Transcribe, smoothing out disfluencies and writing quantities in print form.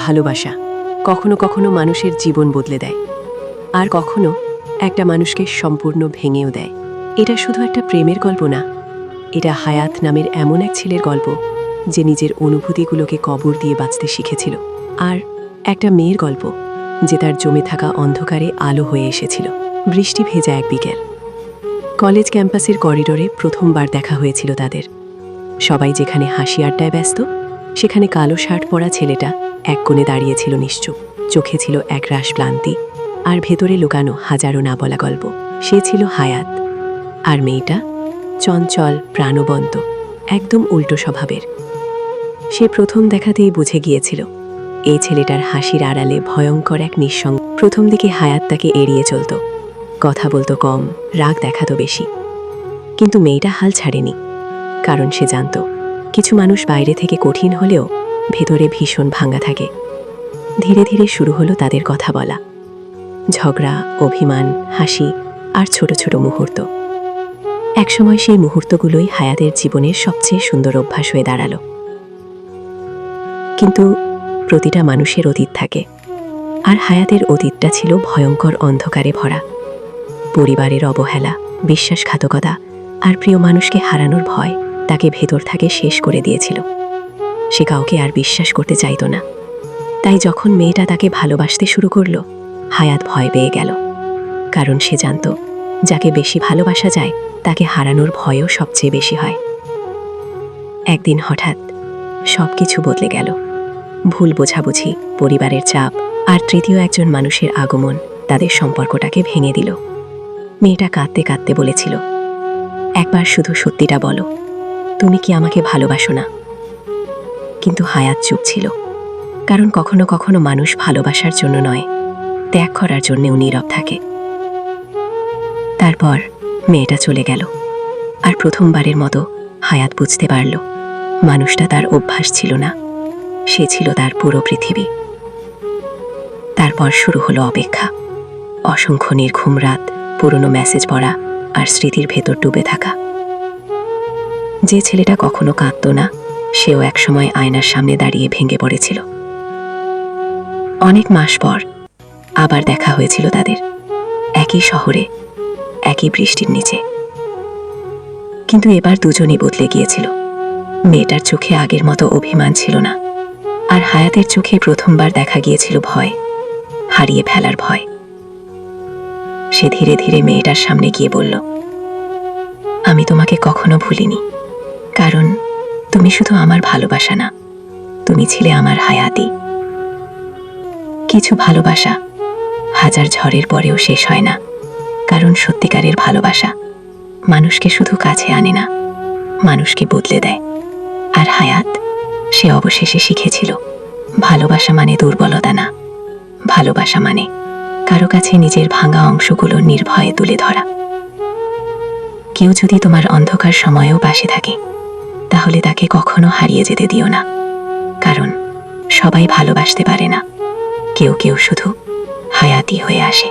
ভালোবাসা কখনো কখনো মানুষের জীবন বদলে দেয়, আর কখনো একটা মানুষকে সম্পূর্ণ ভেঙেও দেয়। এটা শুধু একটা প্রেমের গল্প না, এটা হায়াত নামের এমন এক ছেলের গল্প যে নিজের অনুভূতিগুলোকে কবর দিয়ে বাঁচতে শিখেছিল, আর একটা মেয়ের গল্প যে তার জমে থাকা অন্ধকারে আলো হয়ে এসেছিল। বৃষ্টি ভেজা এক বিকেল, কলেজ ক্যাম্পাসের করিডোরে প্রথমবার দেখা হয়েছিল তাদের। সবাই যেখানে হাসি আড্ডায় ব্যস্ত, সেখানে কালো শার্ট পরা ছেলেটা এক কোণে দাঁড়িয়েছিল নিশ্চুপ। চোখে ছিল একরাশ ক্লান্তি, আর ভেতরে লুকানো হাজারো না বলা গল্প। সে ছিল হায়াত, আর মেয়েটা চঞ্চল, প্রাণবন্ত, একদম উল্টো স্বভাবের। সে প্রথম দেখাতেই বুঝে গিয়েছিল এই ছেলেটার হাসির আড়ালে ভয়ঙ্কর এক নিঃসঙ্গ। প্রথম দিকে হায়াত তাকে এড়িয়ে চলত, কথা বলতো কম, রাগ দেখাতো বেশি। কিন্তু মেয়েটা হাল ছাড়েনি, কারণ সে জানত কিছু মানুষ বাইরে থেকে কঠিন হলেও ভেতরে ভীষণ ভাঙা থাকে। ধীরে ধীরে শুরু হলো তাদের কথা বলা, ঝগড়া, অভিমান, হাসি আর ছোট ছোট মুহূর্ত। একসময় সেই মুহূর্তগুলোই হায়াতের জীবনের সবচেয়ে সুন্দর অভ্যাস হয়ে দাঁড়ালো। কিন্তু প্রতিটা মানুষের অতীত থাকে, আর হায়াতের অতীতটা ছিল ভয়ঙ্কর অন্ধকারে ভরা। পরিবারের অবহেলা, বিশ্বাসঘাতকতা আর প্রিয় মানুষকে হারানোর ভয় তাকে ভেতর থেকে শেষ করে দিয়েছিল। সে কাউকে আর বিশ্বাস করতে চাইত না। তাই যখন মেয়েটা তাকে ভালোবাসতে শুরু করলো, হায়াত ভয় পেয়ে গেল, কারণ সে জানত যাকে বেশি ভালোবাসা যায় তাকে হারানোর ভয়ও সবচেয়ে বেশি হয়। একদিন হঠাৎ সব কিছু বদলে গেল। ভুল বোঝাবুঝি, পরিবারের চাপ আর তৃতীয় একজন মানুষের আগমন তাদের সম্পর্কটাকে ভেঙে দিল। মেয়েটা কাঁদতে কাঁদতে বলেছিল, একবার শুধু সত্যিটা বলো, তুমি কি আমাকে ভালোবাসো না? কিন্তু হায়াত চুপ ছিল, কারণ কখনো কখনো মানুষ ভালোবাসার জন্য নয়, ত্যাগ করার জন্যেও নীরব থাকে। তারপর মেয়েটা চলে গেল, আর প্রথমবারের মতো হায়াত বুঝতে পারল মানুষটা তার অভ্যাস ছিল না, সে ছিল তার পুরো পৃথিবী। তারপর শুরু হলো অপেক্ষা, অসংখ্য নির্ঘুম রাত, পুরনো মেসেজ পড়া আর স্মৃতির ভেতর ডুবে থাকা। যে ছেলেটা কখনো কাঁদত না, সেও একসময় আয়নার সামনে দাঁড়িয়ে ভেঙে পড়েছিল। অনেক মাস পর আবার দেখা হয়েছিল তাদের, একই শহরে, একই বৃষ্টির নিচে। কিন্তু এবার দুজনই বদলে গিয়েছিল। মেয়েটার চোখে আগের মতো অভিমান ছিল না, আর হায়াতের চোখে প্রথমবার দেখা গিয়েছিল ভয়, হারিয়ে ফেলার ভয়। সে ধীরে ধীরে মেয়েটার সামনে গিয়ে বলল, আমি তোমাকে কখনো ভুলিনি, কারণ তুমি শুধু আমার ভালোবাসা না, তুমি ছিলে আমার হায়াতি। কিছু ভালোবাসা হাজার ঝড়ের পরেও শেষ হয় না, কারণ সত্যিকারের ভালোবাসা মানুষকে শুধু কাছে আনে না, মানুষকে বদলে দেয়। আর হায়াত, সে অবশেষে শিখেছিল ভালোবাসা মানে দুর্বলতা না, ভালোবাসা মানে কারো কাছে নিজের ভাঙা অংশগুলো নির্ভয়ে তুলে ধরা। কেউ যদি তোমার অন্ধকার সময়েও পাশে থাকে, তাহলে তাকে কখনো হারিয়ে যেতে দিও না, কারণ সবাই ভালোবাসতে পারে না, কেউ কেউ শুধু হায়াতি হয়ে আসে।